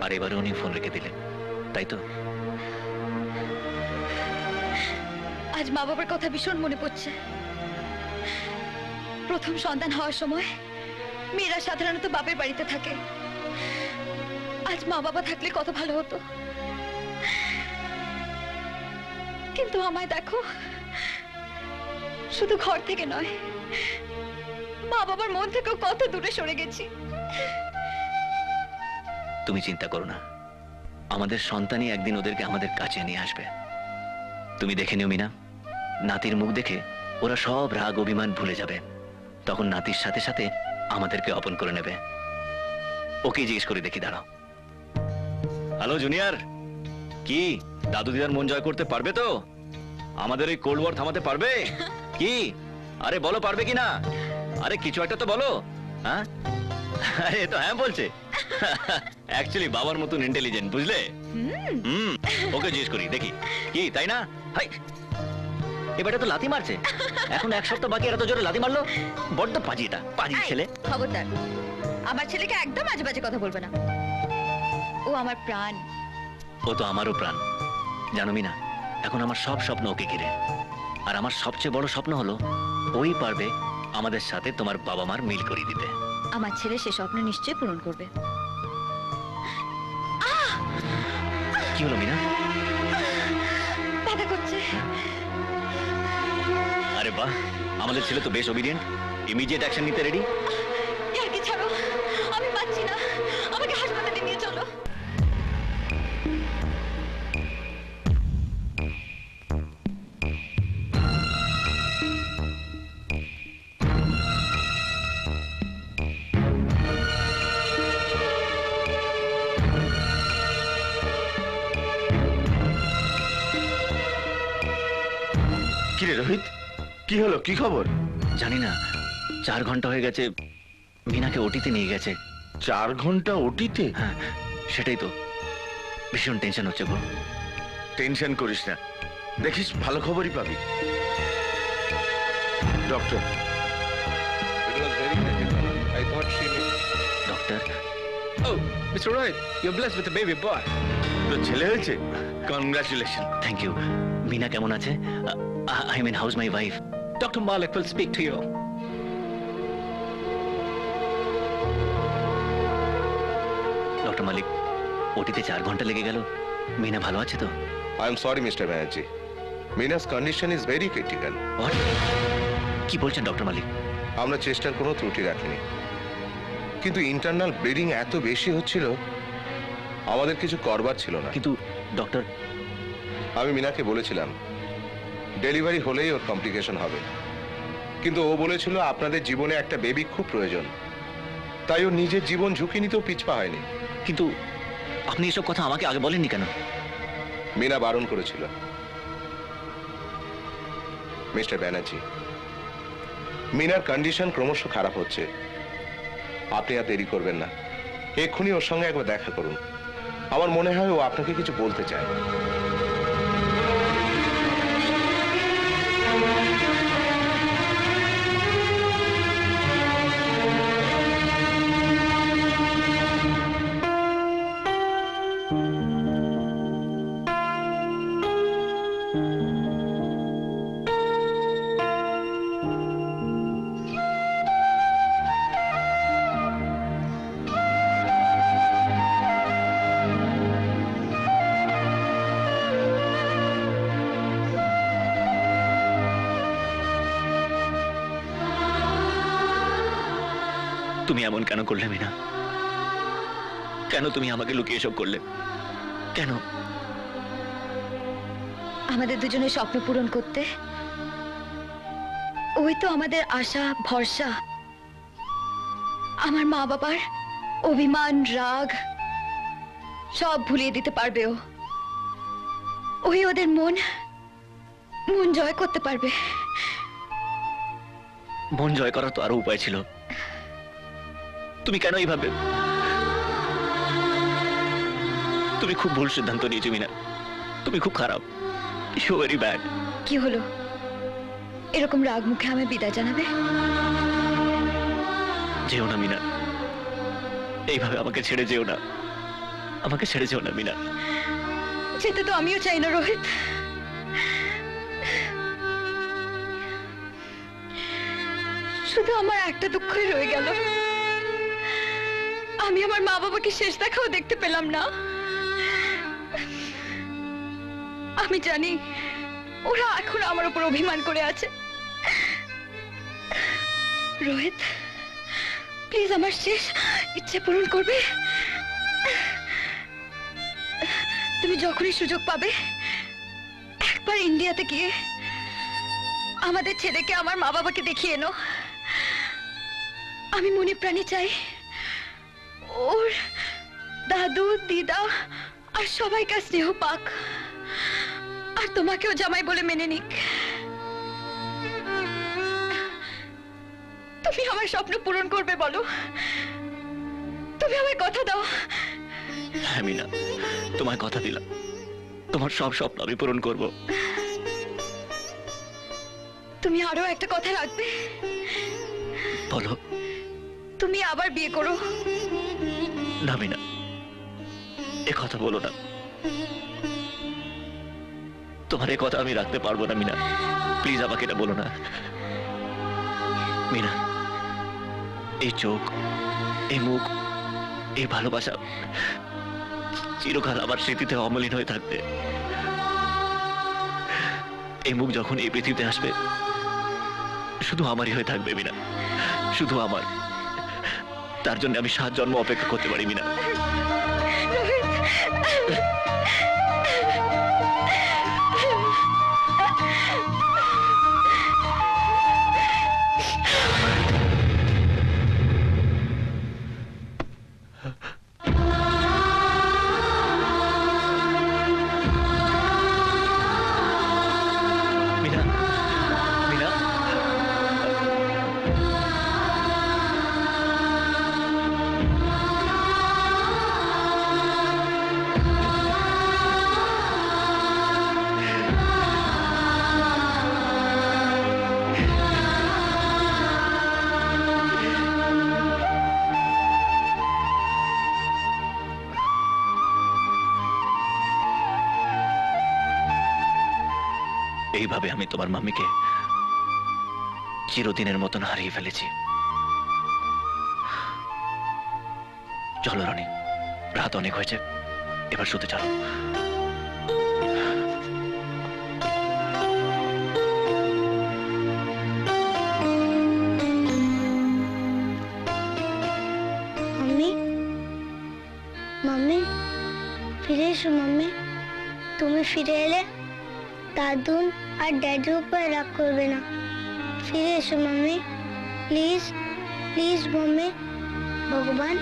আর এবারে উনি ফোন রেখে দিলেন, তাই তো? আজ মা বাবার কথা ভীষণ মনে পড়ছে। প্রথম সন্তান হওয়ার সময় মেয়েরা সাধারণত বাপের বাড়িতে থাকে। আজ মা বাবা থাকলে কত ভালো হতো, কিন্তু আমায় দেখো, শুধু ঘর থেকে নয়, মা বাবার মন থেকেও কত দূরে সরে গেছি। তুমি চিন্তা করো না, আমাদের সন্তানই একদিন ওদেরকে আমাদের কাছে নিয়ে আসবে। তুমি দেখে নিও মিনা, নাতির মুখ দেখে ওরা সব রাগ অভিমান ভুলে যাবে। তখন নাতির সাথে সাথে আমাদেরকে আপন করে নেবে। ওকে জিজ্ঞেস করে দেখি, দাঁড়াও। হ্যালো জুনিয়র, কি দাদু দিদার মন জয় করতে পারবে তো? আমাদের এই কোল্ড ওয়ার থামাতে পারবে কি? আরে বলো, পারবে কি না? আরে কিছু একটা তো বলো। হ্যাঁ, আরে তো হ্যাঁ বলছে। অ্যাকচুয়ালি বাবার মতন ইন্টেলিজেন্ট, বুঝলে? ওকে জিজ্ঞেস করি দেখি, কি তাই না? হাই, এবারে তো লাথি মারছে। এখন এক সপ্তাহ বাকি, এরা তো জোরে লাথি মারলো। বড্ড পাজি, এটা পাজি ছেলে। খবরদার, আমার ছেলেকে একদম আজে বাজে কথা বলবে না। ও আমার প্রাণ। ও তো আমারও প্রাণ, জানো মিনা। এখন আমার সব স্বপ্ন ওকে ঘিরে, আর আমার সবচেয়ে বড় স্বপ্ন হলো ওই পারবে আমাদের সাথে তোমার বাবা মার মিল করিয়ে দিতে। আমার ছেলে সে স্বপ্ন নিশ্চয়ই পূরণ করবে। কি হলো মিনা? ব্যথা করছে। আরে বাহ, আমাদের ছেলে তো বেশ ওবিডিয়েন্ট, ইমিডিয়েট অ্যাকশন নিতে রেডি। ইয়ার্কি ছাড়ো, আমি পাচ্ছি না, আমাকে হাসপাতালে নিয়ে চলো। কি রে রোহিত, কি হলো, কি খবর? জানি না, 4 ঘন্টা হয়ে গেছে মিনাকে ওটিতে নিয়ে গেছে। 4 ঘন্টা ওটিতে? হ্যাঁ, সেটাই তো, ভীষণ টেনশন হচ্ছে গো। টেনশন করিস না, দেখিস ভালো খবরই পাবি। Doctor, It was very critical. I thought she may... doctor, Oh, Mr. Rohit, you're blessed with a baby boy. তোর ছেলে হয়েছে? কনগ্রাচুলেশন। Thank you. মিনা কেমন আছে? I mean, how's my wife? Dr. Malik will speak to you. Doctor Malik, ওটিতে 4 ঘন্টা লেগে গেল। মিনা ভালো আছে তো? I am sorry, Mr. Banerjee. Mina's condition is very critical. What? কি বলছেন ডক্টর মালিক? আমরা চেষ্টার কোনো ত্রুটি রাখিনি, কিন্তু ইন্টারনাল ব্লিডিং এত বেশি হচ্ছিল, আমাদের কিছু করবার ছিল না। কিন্তু ডক্টর, আমি মিনাকে বলেছিলাম ডেলিভারি হলেই ওর কমপ্লিকেশন হবে, কিন্তু ও বলেছিল আপনাদের জীবনে একটা বেবি খুব প্রয়োজন, তাই ও নিজের জীবন ঝুঁকি নিতেও পিছপা হয়নি। কিন্তু আপনি এসব কথা আমাকে আগে বলেননি কেন? মিনা বারণ করেছিল। মিস্টার ব্যানার্জি, মিনার কন্ডিশন ক্রমশ খারাপ হচ্ছে, আপনি আর দেরি করবেন না, এক্ষুনি ওর সঙ্গে একবার দেখা করুন। আমার মনে হয় ও আপনাকে কিছু বলতে চায়। তুমি এমন কেন করলে মিনা? কেন তুমি আমাকে লুকিয়ে এসব করলে? কেন? আমাদের দুজনের স্বপ্ন পূরণ করতে ওই তো আমাদের আশা ভরসা। আমার মা বাবার অভিমান রাগ সব ভুলিয়ে দিতে পারবে ও। ওই ওদের মন জয় করতে পারবে। মন জয় করার তো আরো উপায় ছিল। তুমি কেন এইভাবে? তুমি খুব ভুল সিদ্ধান্ত নিয়েছো মিনা, তুমি খুব খারাপ। You very bad. কি হলো, এরকম রাগ মুখে আমায় বিদায় জানাবে? যেও না মিনা, এইভাবে আমাকে ছেড়ে যেও না। আমাকে ছেড়ে যেও না মিনা। যেতে তো আমিও চাই না রোহিত। শুধু আমার একটা দুঃখই রয়ে গেল, আমি আমার মা বাবাকে শেষ দেখাও দেখতে পেলাম না। আমি জানি ওরা এখন আমার উপর অভিমান করে আছে। রোহিত, প্লিজ আমার শেষ ইচ্ছে পূরণ করবে। তুমি যখনই সুযোগ পাবে একবার ইন্ডিয়াতে গিয়ে আমাদের ছেলেকে আমার মা বাবাকে দেখিয়ে এনো। আমি মনে প্রাণে চাই ওর দাদু দিদা আর সবাইকার স্নেহ পাক, আর তোমাকেও জামাই বলে মেনে নিক। তুমি আমার স্বপ্ন পূরণ করবে বলো, তুমি আমায় কথা দাও। হ্যাঁ মিনা, তোমায় কথা দিলাম, তোমার সব স্বপ্ন আমি পূরণ করব। তুমি আরো একটা কথা রাখবে? বলো। তুমি আবার বিয়ে করো। না মিনা, এ কথা বলো না। তোমার এ কথা আমি রাখতে পারবো না মিনা, প্লিজ আমাকে এটা বলো না। মিনা, এই চোখ, এই মুখ, এই ভালোবাসা চিরকাল আমার স্মৃতিতে অমলিন হয়ে থাকবে। এই মুখ যখন এই পৃথিবীতে আসবে শুধু আমারই হয়ে থাকবে মিনা, শুধু আমার। তার জন্য আমি 7 জন্ম অপেক্ষা করতে পারি মিনা। মিনা, মিনা, এইভাবে আমি তোমার মাম্মিকে চিরদিনের মতন হারিয়ে ফেলেছি। চলো রনি, রাত অনেক হয়েছে, এবার শুতে চলো। मम्मी मम्मी ফিরে এসো মম্মি। তুমি ফিরে এলে দাদুন আর ড্যাডির উপর রাগ করবে না। ফিরে এসো মম্মি, প্লিজ প্লিজ মম্মি। ভগবান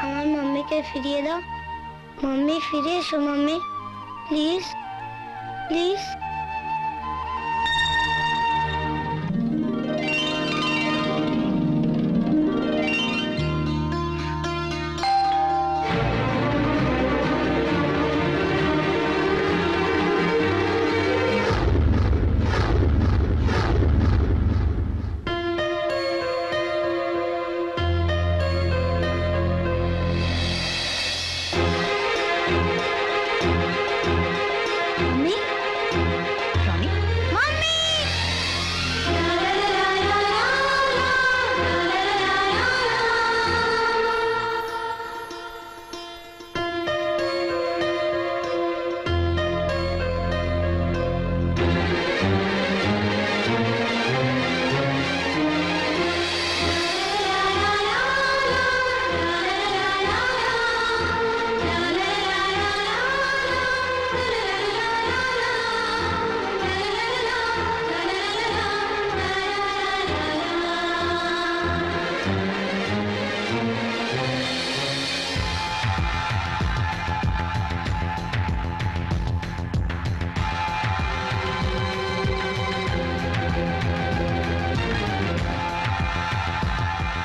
আমার মম্মিকে ফিরিয়ে দাও। মম্মি ফিরে এসো mummy, please please. Mummy, Ronny, mummy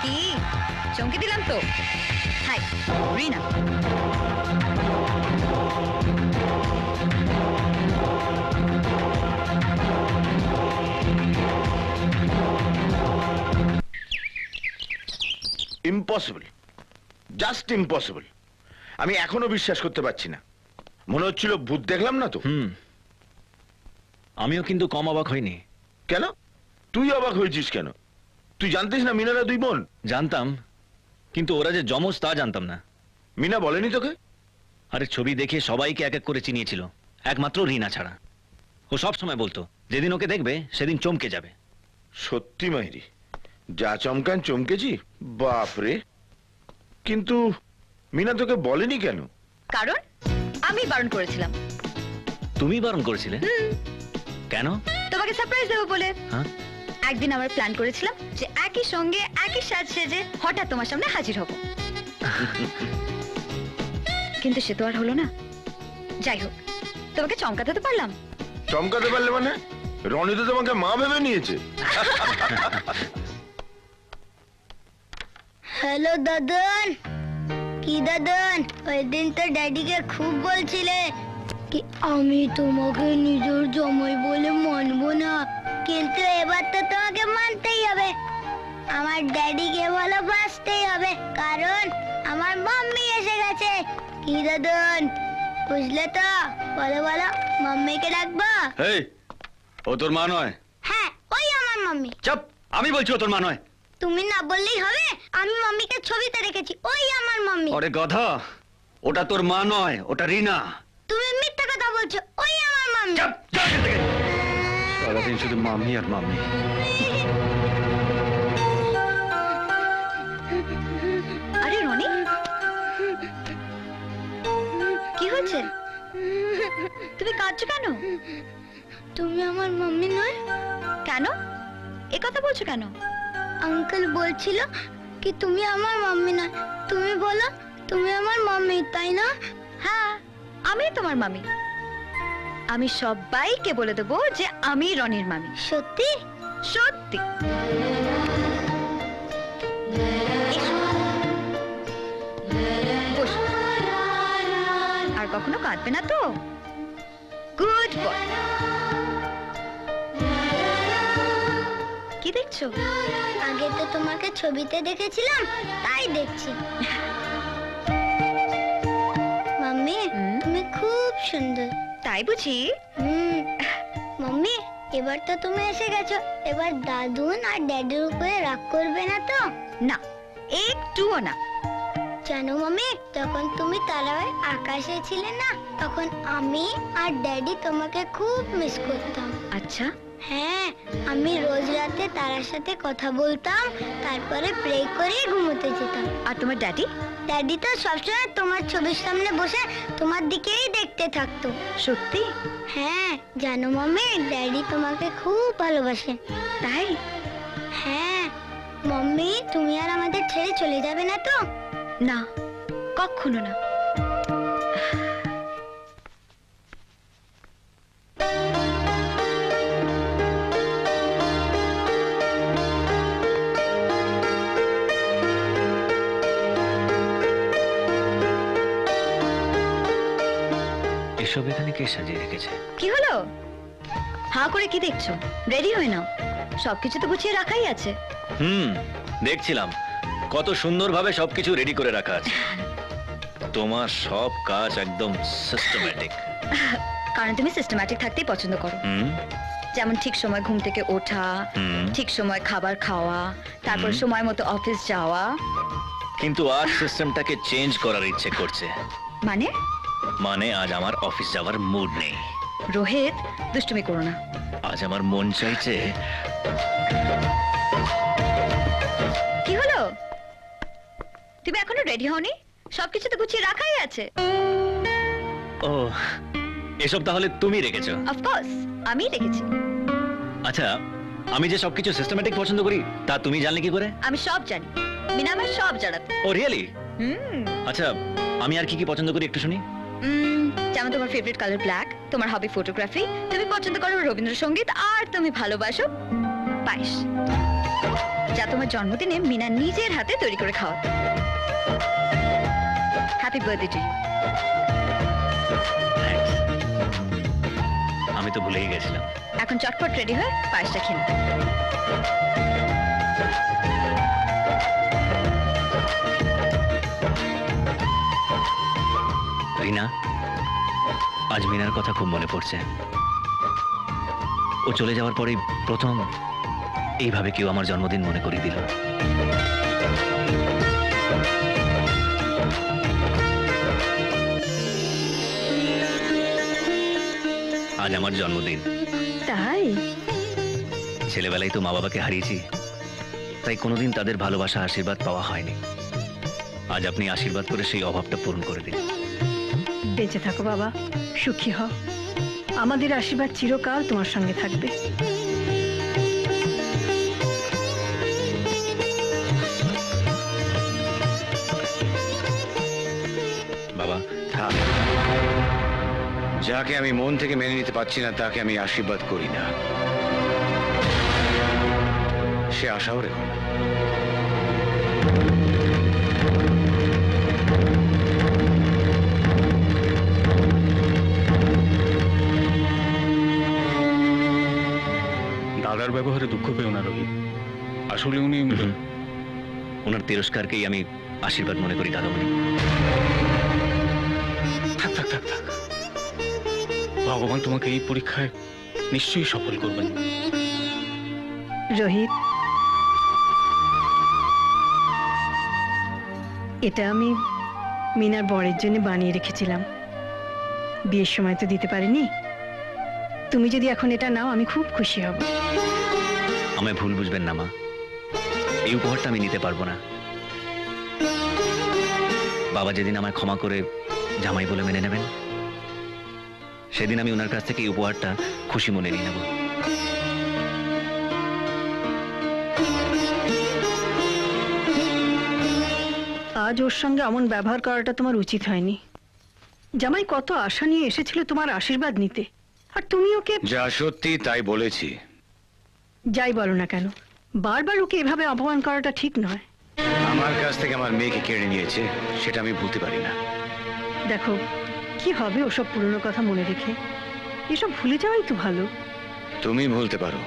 কি চমকে দিলাম তো? Hi Rina. Impossible, just impossible. আমি এখনো বিশ্বাস করতে পারছি না। মনে হচ্ছিল ভূত দেখলাম না তো। আমিও কিন্তু কম অবাক হইনি। কেন তুই অবাক হয়েছিস কেন? তুই জানতিস না মিনারা দুই বোন? জানতাম, কিন্তু ওরা যে যমজ তা জানতাম না। মিনা বলেনি তোকে? আরে ছবি দেখে সবাইকে এক এক করে চিনিয়েছিল, একমাত্র রিনা ছাড়া। ও সব সময় বলতো যেদিন ওকে দেখবে সেদিন চমকে যাবে। সত্যি মাইরি, যা চমকান চমকেছি, বাপরে। কিন্তু মিনা তোকে বলেনি কেন? কারণ আমি বারণ করেছিলাম। তুমি বারণ করেছিলে? কেন? তোমাকে সারপ্রাইজ দেবো বলে। হ্যাঁ? একদিন আমরা প্ল্যান করেছিলাম যে একই সঙ্গে একই সাজ সেজে হঠাৎ তোমার সামনে হাজির হব, কিন্তু সে তো আর হলো না। যাই হোক, তোমাকে চমকাতে তো পারলাম। চমকাতে পারলে মানে? রনি তো তোমাকে মা ভেবে নিয়েছে। হ্যালো দাদন। কি দাদন, ওই দিন তো ড্যাডিকে খুব বলছিলে কি আমি তোমাকে নিজের জামাই বলে মানবো না, কিন্তু এবার তো তোমাকে মানতেই হবে। আমার ড্যাডিকে ভালোবাসতেই হবে, কারণ আমার মাম্মি এসে গেছে। কি দাদন, বুঝলে তো? বলো বলো, মাম্মিকে ডাকবো? এই, ও তোর মা নয়। হ্যাঁ, ওই আমার মাম্মি। চাপ, আমি বলছি ও তোর মা নয়। তুমি না বললেই হবে, আমি মাম্মিকে ছবিতে রেখেছি, ওই আমার মাম্মি। ওরে গাধা, ওটা তোর মা নয়, ওটা রিনা। তুমি মিথ্যা কথা বলছো, ওই আমার মাম্মি। চাপ, যা এখান থেকে। সারাদিন শুধু মাম্মি আর মাম্মি। আরে রনি, কি হচ্ছে? তুমি কাঁদছো কেন? তুমি আমার মাম্মি নয়? কেন এ কথা বলছো কেন? আঙ্কেল বলছিল কি তুমি আমার মাম্মি নয়। তুমি বলো তুমি আমার মাম্মি, তাই না? হ্যাঁ, আমি তোমার মামি। আমি সবাইকে বলে দেবো যে আমি রনির মামি। সত্যি? সত্যি। এসো, বসো। আর কখনো কাঁদবে না তো? Good boy. কি দেখছো? আগে তো তোমাকে ছবিতে দেখেছিলাম, তাই দেখছি। মাম্মি, হুম? তুমি খুব সুন্দর। তাই বুঝি? মাম্মি, এবার তো তুমি এসে গেছো, এবার দাদুন আর ড্যাডির উপরে রাগ করবে না তো? না, একটুও না। জানো মাম্মি, তখন তুমি তারায় আকাশে ছিলে না, তখন আমি আর ড্যাডি তোমাকে খুব মিস করতাম। আচ্ছা, হ্যাঁ, আমি রোজ রাতে তারার সাথে কথা বলতাম, তারপরে প্রে করে ঘুমোতে যেতাম। আর তোমার ড্যাডি? ড্যাডি তো সবসময় তোমার ছবির সামনে বসে তোমার দিকেই দেখতে থাকতো। সত্যি? হ্যাঁ, জানো মাম্মি, ড্যাডি তোমাকে খুব ভালোবাসে। তাই? হ্যাঁ। মাম্মি, তুমি আর আমাদের ছেড়ে চলে যাবে না তো? না, কখনো না। এসব এখানে কে সাজিয়ে রেখেছে? কি হলো? হাঁ করে কি দেখছো? রেডি হয়ে নাও, সবকিছু তো গুছিয়ে রাখাই আছে। দেখছিলাম কত সুন্দরভাবে সবকিছু রেডি করে রাখা আছে। তোমার সব কাজ একদম সিস্টেম্যাটিক। কারণ তুমি সিস্টেম্যাটিক থাকতেই পছন্দ করো। যেমন ঠিক সময় ঘুম থেকে ওঠা, ঠিক সময় খাবার খাওয়া, তারপর সময় মতো অফিস যাওয়া। কিন্তু আজ সিস্টেমটাকে চেঞ্জ করার ইচ্ছে করছে। মানে? মানে আজ আমার অফিস যাওয়ার মুড নেই। রোহিত, দুষ্টুমি করো না। আজ আমার মন চাইছে। কি হলো? তুমি এখনো রেডি হওনি? সবকিছু তো গুছিয়ে রাখাই আছে। ও, এসব তাহলে তুমি রেখেছো? অফকোর্স, আমি রেখেছি। আচ্ছা, আমি যে সবকিছু সিস্টেম্যাটিক পছন্দ করি তা তুমি জানলে কি করে? আমি সব জানি, মিনা আমার সব জানাতো। ও রিয়েলি? হুম। আচ্ছা, আমি আর কি কি পছন্দ করি একটু শুনি। যেমন তোমার ফেভারিট কালার ব্ল্যাক, তোমার হবি ফটোগ্রাফি, তুমি পছন্দ করো রবীন্দ্রসঙ্গীত, আর তুমি ভালোবাসো পায়েস, যা তোমার জন্মদিনে মিনা নিজের হাতে তৈরি করে খাওয়া। Happy birthday to you. আমি তো ভুলেই গেছিলাম। এখন চটপট রেডি হয়ে পায়েসটা খেয়ে নাও। রিনা, আজ মিনার কথা খুব মনে পড়ছে। ও চলে যাওয়ার পরেই প্রথম এইভাবে কেউ আমার জন্মদিন মনে করিয়ে দিল। আজ আমার জন্মদিন। তাই? ছেলেবেলায় তো মা বাবাকে হারিয়েছি, তাই কোনোদিন তাদের ভালোবাসা আশীর্বাদ পাওয়া হয়নি। আজ আপনি আশীর্বাদ করে সেই অভাবটা পূরণ করে দিন। বেঁচে থাকো বাবা, সুখী হও। আমাদের আশীর্বাদ চিরকাল তোমার সঙ্গে থাকবে। বাবা, থাক। যাকে আমি মন থেকে মেনে নিতে পারছি না তাকে আমি আশীর্বাদ করি না। সে আশাও রেখো না। দাদার ব্যবহারে দুঃখ পেও না রোহিত। আসলে উনি ওনার তিরস্কারকেই আমি আশীর্বাদ মনে করি দাদামণি। থাক থাক থাক থাক, ভগবান তোমাকে এই পরীক্ষায় নিশ্চয়ই সফল করবেন। রোহিত, এটা আমি মিনার বরের জন্য বানিয়ে রেখেছিলাম। বিয়ের সময় তো দিতে পারিনি। তুমি যদি এখন এটা নাও আমি খুব খুশি হব। আমায় ভুল বুঝবেন না মা, এই উপহারটা আমি নিতে পারবো না। বাবা যেদিন আমায় ক্ষমা করে জামাই বলে মেনে নেবেন, সেদিন আমি ওনার কাছ থেকে এই উপহারটা খুশি মনে নিয়ে নেব। আজ ওর সঙ্গে অমন ব্যবহার করাটা তোমার উচিত হয়নি। জামাই কত আশা নিয়ে এসেছিল তোমার আশীর্বাদ নিতে, আর তুমি ওকে যা সত্যি তাই বলেছি। যাই বলো না কেন, বারবার ওকে এভাবে অপমান করাটা ঠিক নয়। আমার কাছ থেকে আমার মেয়েকে কেড়ে নিয়েছে, সেটা আমি ভুলতে পারি না। দেখো কি হবে ওসব পুরনো কথা মনে রেখে, এসব ভুলে যাওয়াই তো ভালো। তুমি ভুলতে পারো,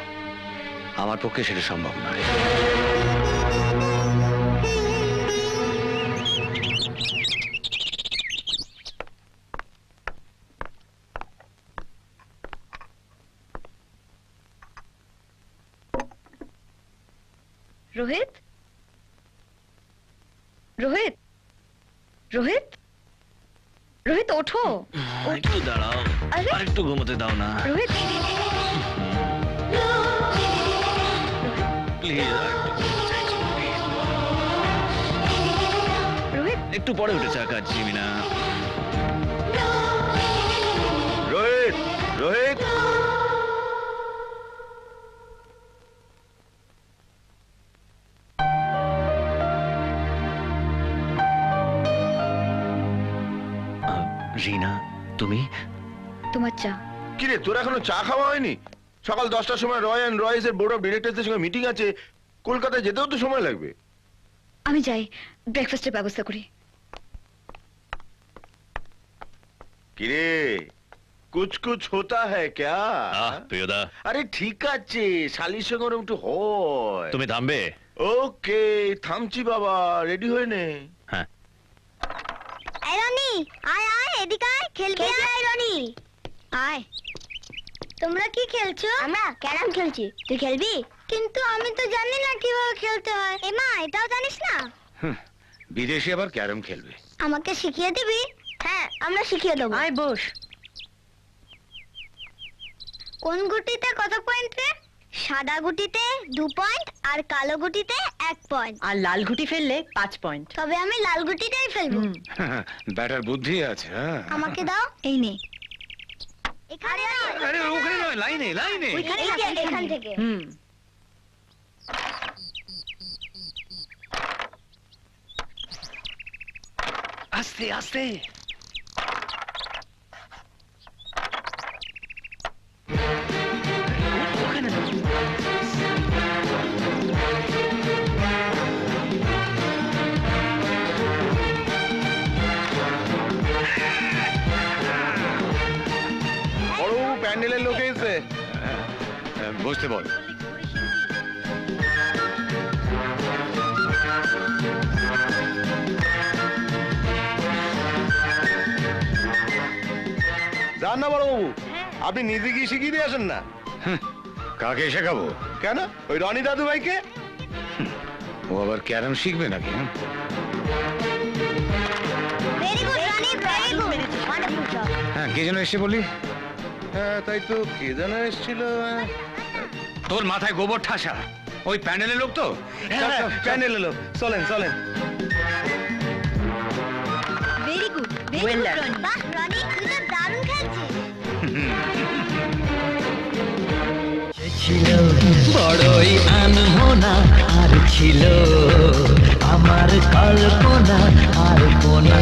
আমার পক্ষে সেটা সম্ভব নয়। রোহিত, রোহিত, রোহিত, রোহিত ওঠো। একটু দাঁড়াও, আরে? আর একটু ঘুমোতে দাও না রোহিত, প্লিজ। রোহিত, একটু পরে উঠে চা খাচ্ছি মিনা। রোহিত, রোহিত, রিনা, তুমি? তোমার চা। কিরে তোর এখনো চা খাওয়া হয়নি? সকাল 10টার সময় রয় অ্যান্ড রয়েসের বোর্ড অফ ডিরেক্টরদের সঙ্গে মিটিং আছে, কলকাতায় যেতেও তো সময় লাগবে। আমি যাই, ব্রেকফাস্টের ব্যবস্থা করি। কিরে কুছ কুছ হোতা হ্যায় ক্যা? প্রিয়দা, আরে ঠিক আছে, শালির সঙ্গে ওরম একটু হয়। তুমি থামবে? ওকে থামছি বাবা, রেডি হয়ে নে। হ্যাঁ। এই রনি, আয় আয় এদিকে আয়, খেলবি আয় রনি। আয়। তোমরা কি খেলছো? আমরা ক্যারাম খেলছি। তুই খেলবি? কিন্তু আমি তো জানি না কিভাবে খেলতে হয়। এমা এটাও জানিস না? বিদেশে আবার ক্যারম খেলবে? আমাকে শিখিয়ে দিবি? হ্যাঁ, আমরা শিখিয়ে দেবো। আয় বস। কোন গুটিতে কত পয়েন্ট রে? সাদা গুটিতে 2 পয়েন্ট আর কালো গুটিতে 1 পয়েন্ট। আর লাল ঘুটি ফেললে 5 পয়েন্ট। তবে আমি লাল গুটিটাই ফেলবো। ব্যাটার বুদ্ধি আছে। হ্যাঁ, আমাকে দাও। এই নে। এখানে না। আরে ওখানে নয়, লাইনে লাইনে। ওইখানে এই যে, এখান থেকে। আস্তে আস্তে। বড়বাবু প্যান্ডেলের লোকে এসে। বসতে বল। যান না বড়বাবু, আপনি নিজে গিয়ে শিখিয়ে দিয়ে আসেন না। কাকে শেখাবো? কেন, ওই রনি দাদু ভাইকে? ও আবার ক্যারাম শিখবে নাকি? হ্যাঁ? ভেরি গুড রানী, ভেরি গুড, ওয়ান্ডারফুল জব। হ্যাঁ, কে যেন এসে বলি? হ্যাঁ তাই তো, কে যেন এসেছিল। তোর মাথায় গোবর ঠাসা, ওই প্যান্ডেলের লোক তো? প্যানেল লোক, চলেন চলেন। Very good, Well done. Roni. বাহ রনি, তুই তো দারুণ খেলছিস। ছিল বড়ই আনমনা, আর ছিল আমার কল্পনা আর কোনা।